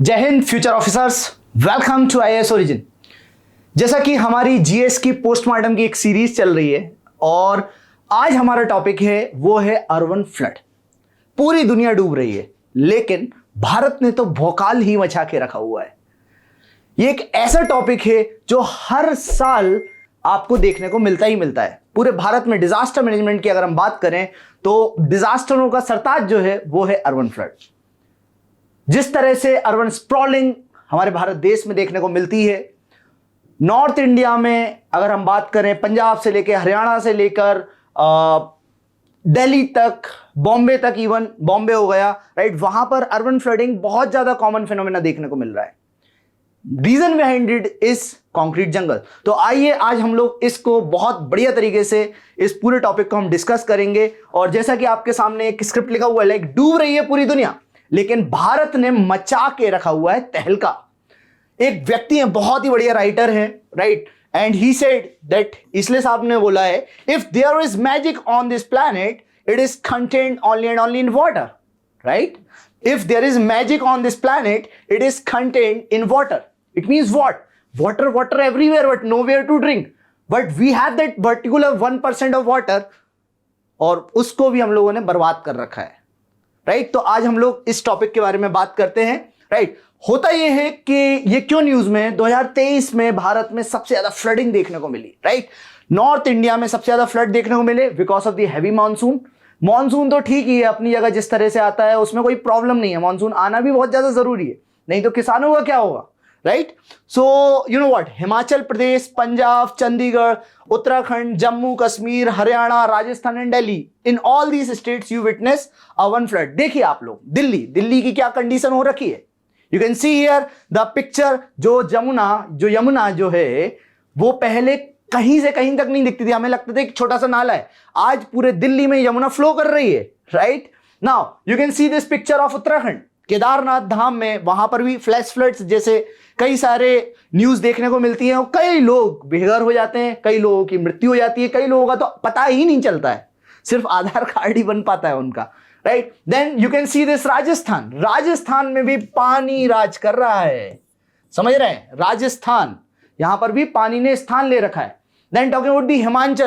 जय हिंद future officers, welcome to IAS origin. जैसा कि हमारी जीएस की पोस्टमार्टम की एक सीरीज चल रही है और आज हमारा टॉपिक है वो है अर्बन फ्लड। पूरी दुनिया डूब रही है लेकिन भारत ने तो भौकाल ही मचा के रखा हुआ है। ये एक ऐसा टॉपिक है जो हर साल आपको देखने को मिलता ही मिलता है। पूरे भारत में डिजास्टर मैनेजमेंट की अगर हम बात करें तो डिजास्टरों का सरताज जो है वो है अर्बन फ्लड। जिस तरह से अर्बन स्प्रॉलिंग हमारे भारत देश में देखने को मिलती है, नॉर्थ इंडिया में अगर हम बात करें पंजाब से लेकर हरियाणा से लेकर दिल्ली तक, बॉम्बे तक, इवन बॉम्बे हो गया, राइट, वहां पर अर्बन फ्लडिंग बहुत ज्यादा कॉमन फिनोमेना देखने को मिल रहा है। Reason behind it is concrete jungle. तो आइए आज हम लोग इसको बहुत बढ़िया तरीके से इस पूरे टॉपिक को हम डिस्कस करेंगे। और जैसा कि आपके सामने एक स्क्रिप्ट लिखा हुआ है, लाइक डूब रही है पूरी दुनिया लेकिन भारत ने मचा के रखा हुआ है तहलका। एक व्यक्ति है, बहुत ही बढ़िया राइटर है, right, and he said that, इसलिए साहब ने बोला है, if there is magic on this planet it is contained only and only in water, right. If there is magic on this planet, it is contained in water. It means what? Water everywhere, but nowhere to drink. But we have that particular 1% of water, और उसको भी हम लोगों ने बर्बाद कर रखा है, राइट। तो आज हम लोग इस टॉपिक के बारे में बात करते हैं, राइट। होता यह है कि ये क्यों न्यूज में 2023 में भारत में सबसे ज्यादा फ्लडिंग देखने को मिली, राइट। नॉर्थ इंडिया में सबसे ज्यादा फ्लड देखने को मिले because of the heavy monsoon. Monsoon तो ठीक ही है अपनी जगह, जिस तरह से आता है उसमें कोई प्रॉब्लम नहीं है। मॉनसून आना भी बहुत ज्यादा जरूरी है, नहीं तो किसानों का क्या होगा, right. So you know what, Himachal Pradesh, Punjab, Chandigarh, Uttarakhand, Jammu Kashmir, Haryana, Rajasthan and Delhi, in all these states you witness urban flood. देखिए आप लोग दिल्ली की क्या कंडीशन हो रखी है। You can see here the picture. जो यमुना जो है वो पहले कहीं से कहीं तक नहीं दिखती थी, हमें लगता था एक छोटा सा नाला है। आज पूरे दिल्ली में यमुना फ्लो कर रही है, right. Now you can see this picture of Uttarakhand, Kedarnath Dham में, वहां पर भी फ्लैश फ्लड्स जैसे कई सारे न्यूज देखने को मिलती हैं और कई लोग बेघर हो जाते हैं, कई लोगों की मृत्यु हो जाती है, कई लोगों का तो पता ही नहीं चलता है, सिर्फ आधार कार्ड ही बन पाता है उनका, right. Then you can see this Rajasthan में भी पानी राज कर रहा है, समझ रहे हैं। राजस्थान, यहां पर भी पानी ने स्थान ले रखा है। Then talking about the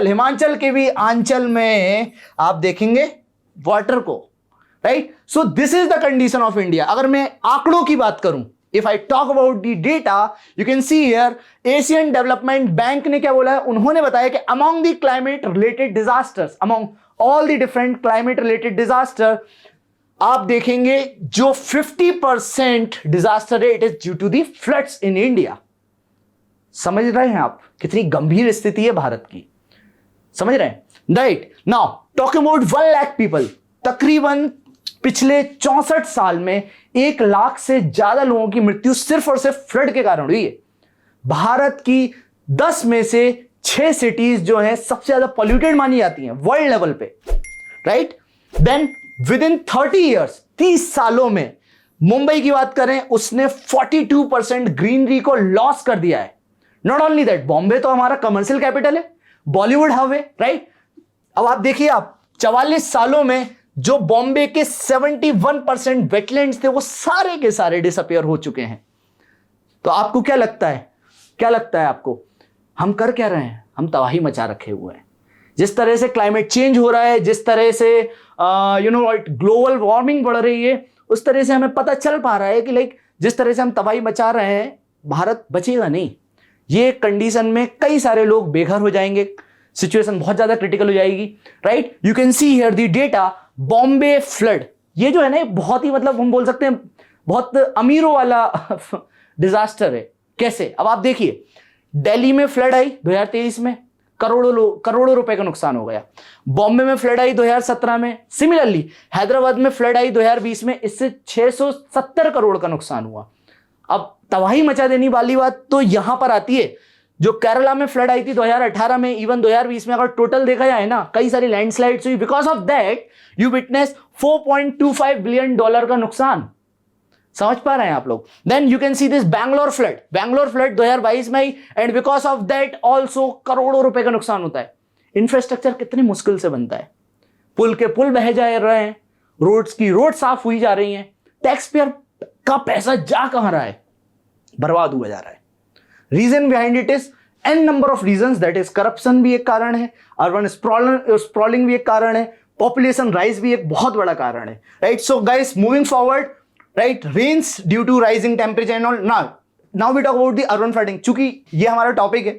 Himachal के भी आंचल में आप देखेंगे वाटर को, right. So this is the condition of India. अगर मैं आंकड़ों की बात करूं, if I talk about the data, you can see here Asian development bank ने क्या बोला है, उन्होंने बताया कि among the climate related disasters, among all the different climate related disaster, आप देखेंगे जो 50% डिजास्टर है it is due to the floods in India. समझ रहे हैं आप कितनी गंभीर स्थिति है भारत की, समझ रहे हैं, right. Now talking about 1 lakh people, तकरीबन पिछले 64 साल में 1 लाख से ज्यादा लोगों की मृत्यु सिर्फ और सिर्फ फ्लड के कारण हुई है। भारत की 10 में से 6 सिटीज जो है सबसे ज्यादा पॉल्यूटेड मानी जाती हैं वर्ल्ड लेवल पे, right. Then within 30 years, 30 सालों में मुंबई की बात करें, उसने 42% ग्रीनरी को लॉस कर दिया है। नॉट ओनली दैट, बॉम्बे तो हमारा कमर्शियल कैपिटल है, बॉलीवुड हब है, राइट। अब आप देखिए, आप 44 सालों में जो बॉम्बे के 71% वेटलैंड्स थे वो सारे के सारे डिसअपियर हो चुके हैं। तो आपको क्या लगता है आपको, हम कर क्या रहे हैं? हम तबाही मचा रखे हुए हैं। जिस तरह से क्लाइमेट चेंज हो रहा है, जिस तरह से यू नो ग्लोबल वार्मिंग बढ़ रही है, उस तरह से हमें पता चल पा रहा है कि लाइक जिस तरह से हम तबाही मचा रहे हैं, भारत बचेगा नहीं। ये कंडीशन में कई सारे लोग बेघर हो जाएंगे, सिचुएशन बहुत ज्यादा क्रिटिकल हो जाएगी, right. You can see here the data, Bombay flood, ये जो है ना बहुत ही, मतलब हम बोल सकते हैं बहुत अमीरों वाला डिजास्टर है। कैसे? अब आप देखिए, दिल्ली में फ्लड आई 2023 में, करोड़ों रुपए का नुकसान हो गया। बॉम्बे में फ्लड आई 2017 में, सिमिलरली हैदराबाद में फ्लड आई 2020 में, इससे 670 करोड़ का नुकसान हुआ। अब तबाही मचा देने वाली बात तो यहां पर आती है, जो केरला में फ्लड आई थी 2018 में, इवन 2020 में अगर टोटल देखा जाए ना, कई सारी लैंडस्लाइड्स हुई। Because of that you witness $4.25 billion का नुकसान। समझ पा रहे हैं आप लोग? Then you can see this Bangalore flood 2022 में आई, and because of that also करोड़ों रुपए का नुकसान होता है। इंफ्रास्ट्रक्चर कितनी मुश्किल से बनता है, पुल के पुल बह जा रहे हैं, रोड्स की रोड साफ हुई जा रही हैं, टैक्स पेयर का पैसा जा कहां रहा है? बर्बाद हुआ जा रहा है। Reason behind it is an number of reasons, that is corruption भी एक कारण है, अर्बन स्प्रॉलिंग भी एक कारण है, पॉपुलेशन राइज भी एक बहुत बड़ा कारण है, right? So guys, moving forward, right, rains due to rising temperature and all. Now we talk about the urban flooding. चूंकि ये हमारा टॉपिक है,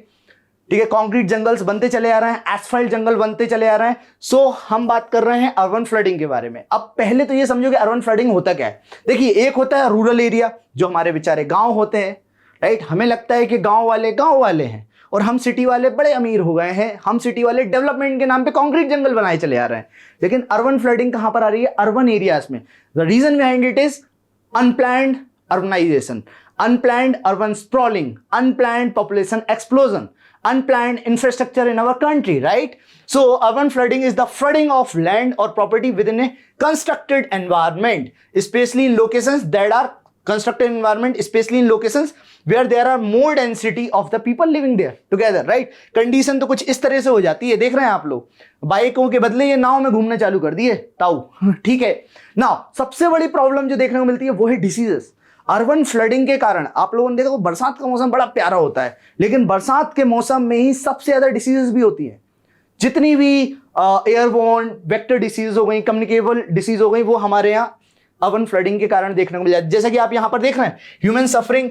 ठीक है, कंक्रीट जंगल्स बनते चले आ रहे हैं, एस्फाल्ट जंगल बनते चले आ रहे हैं, सो हम बात कर रहे हैं अर्बन फ्लडिंग के बारे में। अब पहले तो ये समझो कि अर्बन फ्लडिंग होता क्या है। देखिए, एक होता है रूरल एरिया, जो हमारे बेचारे गांव होते हैं, राइट? हमें लगता है कि गांव वाले हैं और हम सिटी वाले बड़े अमीर हो गए हैं, हम सिटी वाले डेवलपमेंट के नाम पे कंक्रीट जंगल बनाए चले आ रहे हैं। लेकिन अर्बन फ्लडिंग कहां पर आ रही है? अर्बन एरियाज में। The reason behind it is unplanned urbanisation, unplanned urban sprawling, unplanned population explosion, unplanned infrastructure in our country, right? So urban flooding is the flooding of land or property within a constructed environment, especially in locations that are constructed environment, especially in locations where there are more density of the people living there together, right? Condition तो कुछ इस तरह से हो जाती है, देख रहे हैं आप लोग, बाइकों के बदले ये नाव में घूमने चालू कर दिए ताऊ, ठीक है ना? सबसे बड़ी प्रॉब्लम जो देखने को मिलती है वो है डिसीजेस। अर्बन फ्लडिंग के कारण आप लोगों ने देखा, बरसात का मौसम बड़ा प्यारा होता है, लेकिन बरसात के मौसम में ही सबसे ज्यादा डिसीजेस भी होती हैं। जितनी भी एयरबोर्न वेक्टर डिसीज हो गई, कम्युनिकेबल डिसीज हो गई, वो हमारे यहाँ अर्बन फ्लडिंग के कारण देखने को मिल जाती है। जैसा कि आप यहां पर देख रहे हैं, human suffering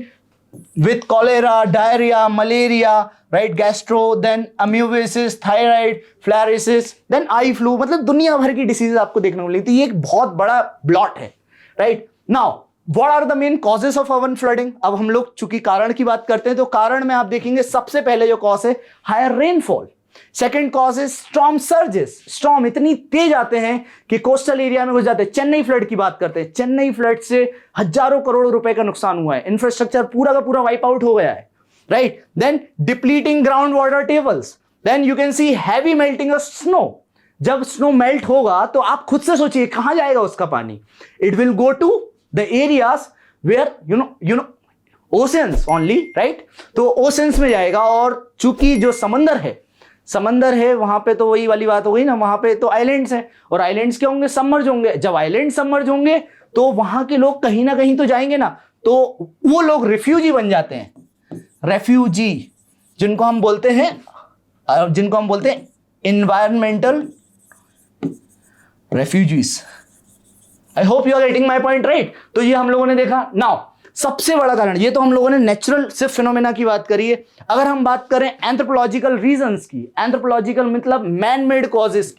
with cholera, diarrhoea, malaria, right, gastro, then amoebiasis, thyroid, filariasis, then eye flu, मतलब दुनिया भर की डिसीज आपको देखने को मिलती है। ये एक बहुत बड़ा ब्लॉट है, right? Now What are the main causes of urban flooding? अब हम लोग चूंकि कारण की बात करते हैं, तो कारण में आप देखेंगे सबसे पहले जो कॉज है हायर रेनफॉल। सेकंड कॉज है स्टॉर्म सर्जेस, स्टॉर्म इतनी तेज आते हैं कि कोस्टल एरिया में घुस जाते हैं। चेन्नई फ्लड की बात करते हैं, चेन्नई फ्लड से हजारों करोड़ रुपए का नुकसान हुआ है, इंफ्रास्ट्रक्चर पूरा का पूरा वाइप आउट हो गया है, right? Then depleting ground water tables, then you can see heavy melting of snow. जब स्नो मेल्ट होगा तो आप खुद से सोचिए कहां जाएगा उसका पानी? It will go to the areas where you know oceans only, right? तो oceans में जाएगा, और चूंकि जो समंदर है वहां पे, तो वही वाली बात हो गई ना, वहां पे तो आइलैंड्स हैं, और आइलैंड्स क्या होंगे? सबमर्ज होंगे। जब आइलैंड सबमर्ज होंगे तो वहां के लोग कहीं ना कहीं तो जाएंगे ना, तो वो लोग रिफ्यूजी बन जाते हैं। रेफ्यूजी जिनको हम बोलते हैं environmental refugees. I hope you are getting my point, right? तो ये हम लोगों ने देखा। नाउ सबसे बड़ा कारण, ये तो हम लोगों ने नेचुरल सिर्फ फिनोमेना की बात करी है। अगर हम बात करें एंथ्रोपोलॉजिकल रीजंस की, एंथ्रोपोलॉजिकल मतलब मैन मेड कॉजेस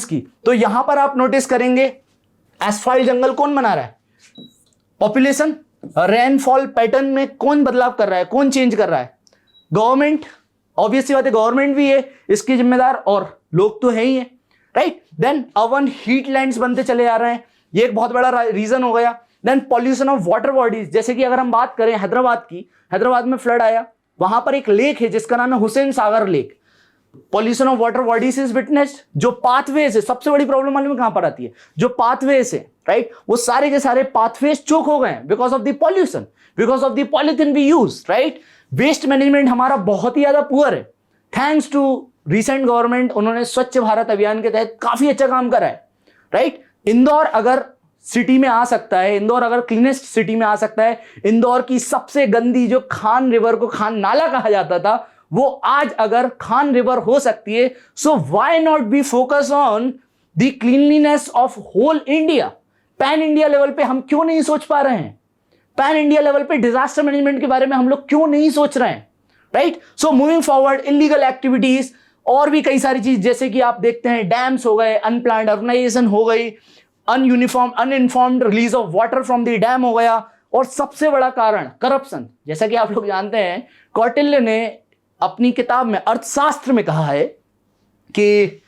की, तो यहां पर आप नोटिस करेंगे एस्फाल्ट जंगल कौन बना रहा है? पॉपुलेशन। रेनफॉल पैटर्न में कौन बदलाव कर रहा है, कौन चेंज कर रहा है? गवर्नमेंट। ऑब्वियस सी बात है, गवर्नमेंट भी है इसकी जिम्मेदार, और लोग तो है ही है, राइट? देन अर्बन हीटलैंड्स बनते चले आ रहे हैं, ये एक बहुत बड़ा रीजन हो गया। Then pollution of water bodies, जैसे कि अगर हम बात करें हैदराबाद की, हैदराबाद में फ्लड आया, वहां पर एक लेक है जिसका नाम है Hussain Sagar lake. Pollution of water bodies is witnessed. जो पाथवेज है, सबसे बड़ी प्रॉब्लम मालूम है कहां पर आती है? जो पाथवेज है, राइट, वो सारे के सारे पाथवेज चोक हो गए because of the pollution, because of the polythene we use, right? Waste management हमारा बहुत ही ज्यादा पुअर है। थैंक्स टू रिसेंट गवर्नमेंट, उन्होंने स्वच्छ भारत अभियान के तहत काफी अच्छा काम करा है, राइट? इंदौर अगर सिटी में आ सकता है, इंदौर अगर क्लीनेस्ट सिटी में आ सकता है, इंदौर की सबसे गंदी जो खान रिवर को खान नाला कहा जाता था, वो आज अगर खान रिवर हो सकती है, so why not be focus on the cleanliness of whole India? Pan India level पे हम क्यों नहीं सोच पा रहे हैं? पैन इंडिया लेवल पे डिजास्टर मैनेजमेंट के बारे में हम लोग क्यों नहीं सोच रहे हैं, right? So moving forward, illegal activities और भी कई सारी चीज, जैसे कि आप देखते हैं डैम्स हो गए, अनप्लान्ड अर्बनाइजेशन हो गई, uninformed release of water from the dam हो गया, और सबसे बड़ा कारण करप्शन। जैसा कि आप लोग जानते हैं, कौटिल्य ने अपनी किताब में अर्थशास्त्र में कहा है कि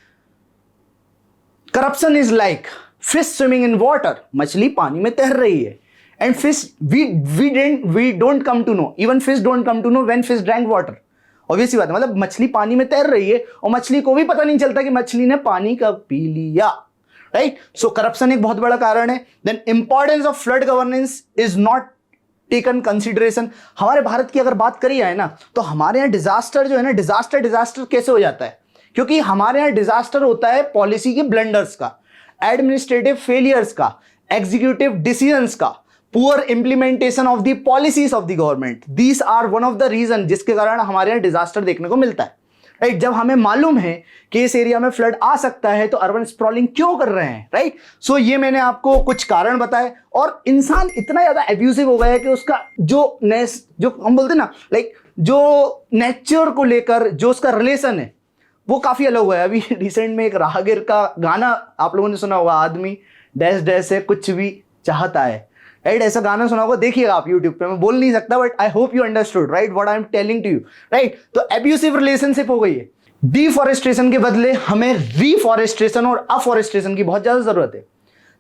corruption is like fish swimming in water, मछली पानी में तैर रही है, and fish we don't come to know, even fish don't come to know when fish drank water. Obvious सी बात है, मतलब मछली पानी में तैर रही है और मछली को भी पता नहीं चलता कि मछली ने पानी कब पी लिया, राइट? सो करप्शन एक बहुत बड़ा कारण है। Then importance of flood governance is not taken consideration. हमारे भारत की अगर बात करी जाए ना, तो हमारे यहाँ डिजास्टर जो है ना, डिजास्टर कैसे हो जाता है? क्योंकि हमारे यहाँ डिजास्टर होता है पॉलिसी के ब्लंडर्स का। एडमिनिस्ट्रेटिव फेलियर्स का, एग्जीक्यूटिव डिसीजंस का, poor implementation of the policies of the government, these are one of the reason जिसके कारण हमारे यहाँ डिजास्टर देखने को मिलता है। राइट, जब हमें मालूम है कि इस एरिया में फ्लड आ सकता है तो अर्बन स्प्रॉलिंग क्यों कर रहे हैं। राइट, सो ये मैंने आपको कुछ कारण बताए। और इंसान इतना ज्यादा एब्यूसिव हो गया है कि उसका जो हम बोलते हैं ना, लाइक जो नेचर को लेकर जो उसका रिलेशन है वो काफी अलग हुआ है। अभी रिसेंट में एक राहगीर का गाना आप लोगों ने सुना होगा, आदमी डैश डैश है कुछ भी चाहता है। राइट, ऐसा गाना सुना होगा, देखिएगा आप यूट्यूब पे, मैं बोल नहीं सकता but I hope you understood right what I am telling to you. Right, तो एब्यूसिव रिलेशनशिप हो गई है। डिफॉरेस्टेशन के बदले हमें रिफॉरेस्टेशन और अफॉरेस्टेशन की बहुत ज्यादा जरूरत है।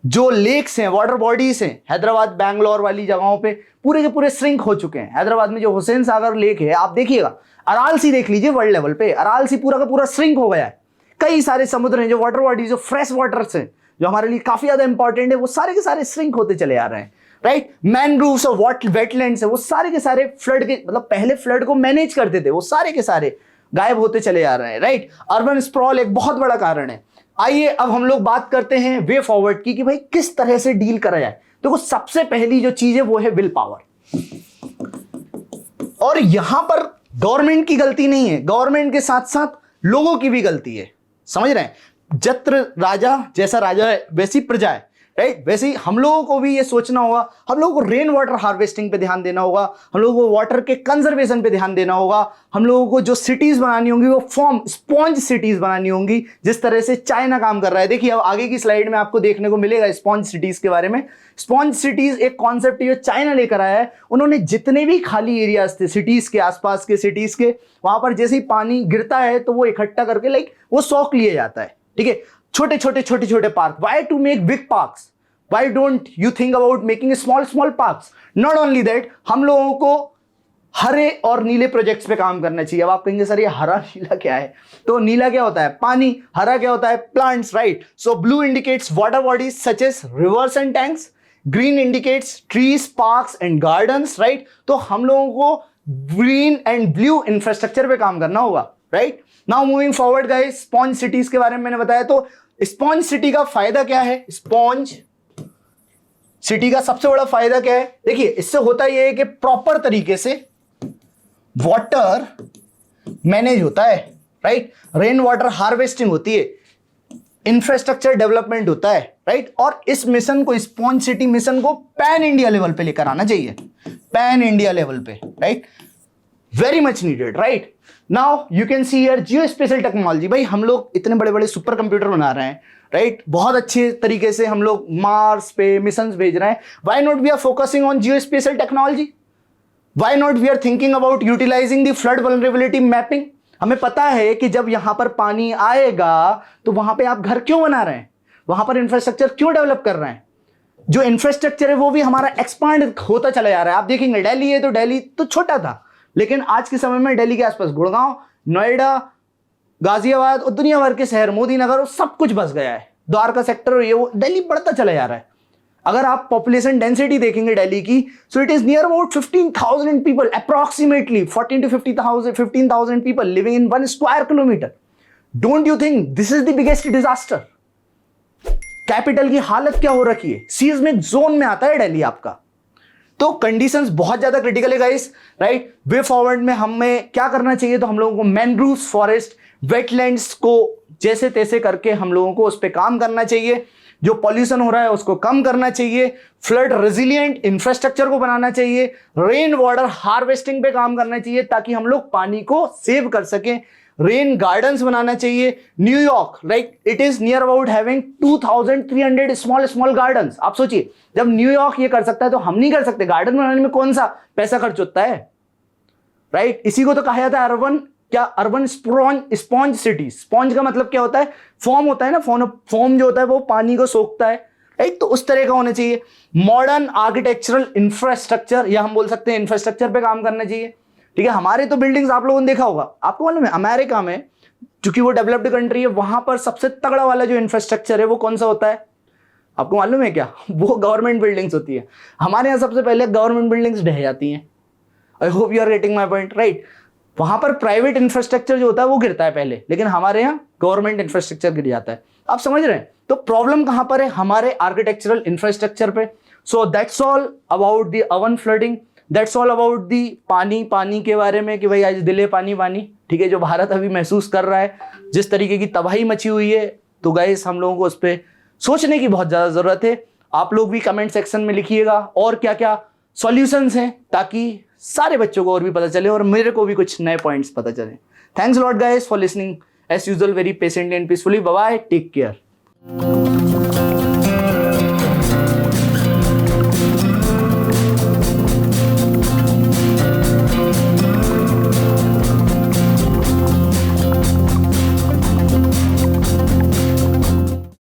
जो लेक्स हैं, वाटर बॉडीज हैं, हैदराबाद बैंगलोर वाली जगहों पे पूरे के पूरे श्रिंक हो चुके हैं। हैदराबाद में जो हुसैन सागर लेक है, आप देखिएगा, अराल सी देख लीजिए, वर्ल्ड लेवल पे अराल सी पूरा का पूरा श्रिंक हो गया है। कई सारे समुद्र हैं, जो वाटर बॉडीज, जो फ्रेश वाटर्स हैं, जो हमारे लिए काफी ज्यादा इंपॉर्टेंट है, वो सारे के सारे श्रिंक होते चले आ रहे हैं। राइट, मैनग्रोव्स और वेटलैंड्स है, वो सारे के सारे फ्लड के मतलब पहले फ्लड को मैनेज करते थे, वो सारे के सारे गायब होते चले आ रहे हैं। राइट, अर्बन स्प्रॉल एक बहुत बड़ा कारण है। आइए अब हम लोग बात करते हैं वे फॉरवर्ड की कि भाई किस तरह से डील करा जाए। देखो, सबसे पहली जो चीज है वो है विल पावर। और यहां पर गवर्नमेंट की गलती नहीं है, गवर्नमेंट के साथ साथ लोगों की भी गलती है। समझ रहे हैं, जत्र राजा जैसा राजा है वैसी प्रजा है। राइट, वैसे ही हम लोगों को भी ये सोचना होगा, हम लोगों को रेन वाटर हार्वेस्टिंग पे ध्यान देना होगा, हम लोगों को वाटर के कंजर्वेशन पे ध्यान देना होगा, हम लोगों को जो सिटीज बनानी होंगी वो फॉर्म स्पॉन्ज सिटीज बनानी होंगी, जिस तरह से चाइना काम कर रहा है। देखिए अब आगे की स्लाइड में आपको देखने को मिलेगा स्पॉन्ज सिटीज के बारे में। स्पॉन्ज सिटीज एक कॉन्सेप्ट जो चाइना लेकर आया है। उन्होंने जितने भी खाली एरियाज थे सिटीज के आसपास के, सिटीज के, वहां पर जैसे ही पानी गिरता है तो वो इकट्ठा करके लाइक वो सॉक लिया जाता है। ठीक है, छोटे छोटे park. Why to make big parks? Why don't you think about making small parks? Not only that, हम लोगों को हरे और नीले प्रोजेक्ट्स पे काम करना चाहिए। अब आप कहेंगे सर ये हरा नीला क्या है? तो नीला क्या होता है? पानी। हरा क्या होता है? Plants. Right, so blue indicates water bodies such as rivers and tanks, green indicates trees, parks and gardens. Right, तो हम लोगों को ग्रीन एंड ब्लू इंफ्रास्ट्रक्चर पे काम करना होगा। Right, now moving forward guys, sponge cities के बारे में मैंने बताया। तो स्पॉन्ज सिटी का फायदा क्या है? स्पॉन्ज सिटी का सबसे बड़ा फायदा क्या है? देखिए, इससे होता यह है कि प्रॉपर तरीके से वाटर मैनेज होता है। राइट, रेन वाटर हार्वेस्टिंग होती है, इंफ्रास्ट्रक्चर डेवलपमेंट होता है। राइट, और इस मिशन को, स्पॉन्ज सिटी मिशन को पैन इंडिया लेवल पे लेकर आना चाहिए, पैन इंडिया लेवल पे। Right, very much needed. Right, now you can see here Jio special technology. भाई हम लोग इतने बड़े बड़े सुपर कंप्यूटर बना रहे हैं। राइट, बहुत अच्छे तरीके से हम लोग मार्स पे मिशंस भेज रहे हैं। Why not we are focusing on geospatial technology? Why not we are thinking about utilising the flood vulnerability mapping? हमें पता है कि जब यहां पर पानी आएगा तो वहां पे आप घर क्यों बना रहे हैं, वहां पर इंफ्रास्ट्रक्चर क्यों डेवलप कर रहे हैं? जो इंफ्रास्ट्रक्चर है वो भी हमारा एक्सपांड होता चला जा रहा है। आप देखेंगे दिल्ली है तो दिल्ली तो छोटा था, लेकिन आज के समय में दिल्ली के आसपास गुड़गांव, नोएडा, गाजियाबाद और दुनिया भर के शहर, मोदी नगर, सब कुछ बस गया है। द्वारका सेक्टर, ये वो दिल्ली बढ़ता चला जा रहा है। अगर आप पॉपुलेशन डेंसिटी देखेंगे दिल्ली की, so it is near about 15,000 people, approximately 14 to 15,000 people living in 1 square kilometre. Don't you think this is the biggest disaster? Capital की हालत क्या हो रखी है? सीज़मिक जोन में आता है दिल्ली आपका। तो कंडीशंस बहुत ज्यादा क्रिटिकल है गाइस। राइट, वे फॉरवर्ड में हमें क्या करना चाहिए? तो हम लोगों को मैनग्रोव्स, फॉरेस्ट, वेटलैंड्स को जैसे तैसे करके हम लोगों को उस पर काम करना चाहिए। जो पॉल्यूशन हो रहा है उसको कम करना चाहिए, फ्लड रेजिलिएंट इंफ्रास्ट्रक्चर को बनाना चाहिए, रेन वाटर हार्वेस्टिंग पे काम करना चाहिए ताकि हम लोग पानी को सेव कर सकें, रेन गार्डन्स बनाना चाहिए। New York, like it is near about having 2300 small gardens. आप सोचिए, जब न्यूयॉर्क ये कर सकता है तो हम नहीं कर सकते? गार्डन बनाने में कौन सा पैसा खर्च होता है? राइट, इसी को तो कहा जाता है अर्बन स्पॉन्ज सिटी। स्पॉन्ज का मतलब क्या होता है? फॉर्म होता है ना, फॉर्म जो होता है वो पानी को सोखता है। राइट, तो उस तरह का होना चाहिए। मॉडर्न आर्किटेक्चरल इंफ्रास्ट्रक्चर, या हम बोल सकते हैं इंफ्रास्ट्रक्चर पे काम करना चाहिए। ठीक है, हमारे तो बिल्डिंग्स आप लोगों ने देखा होगा, आपको मालूम है अमेरिका में, चूंकि वो डेवलप्ड कंट्री है, वहां पर सबसे तगड़ा वाला जो इंफ्रास्ट्रक्चर है वो कौन सा होता है? आपको मालूम है क्या? वो गवर्नमेंट बिल्डिंग्स होती है। हमारे यहाँ सबसे पहले गवर्नमेंट बिल्डिंग्स ढह जाती हैं। I hope you are getting my point. Right, वहां पर प्राइवेट इंफ्रास्ट्रक्चर जो होता है वो गिरता है पहले, लेकिन हमारे यहाँ गवर्नमेंट इंफ्रास्ट्रक्चर गिर जाता है। आप समझ रहे हैं? तो प्रॉब्लम कहां पर है? हमारे आर्किटेक्चरल इंफ्रास्ट्रक्चर पे। So that's all about the urban flooding, that's all about the पानी के बारे में कि भाई आज दिले पानी पानी, ठीक है, जो भारत अभी महसूस कर रहा है, जिस तरीके की तबाही मची हुई है। तो गाइस हम लोगों को उस पर सोचने की बहुत ज्यादा जरूरत है। आप लोग भी कमेंट सेक्शन में लिखिएगा और क्या क्या सॉल्यूशंस हैं, ताकि सारे बच्चों को और भी पता चले और मेरे को भी कुछ नए पॉइंट्स पता चले। Thanks lot guys for listening as usual very patiently and peacefully. Bye bye, take care.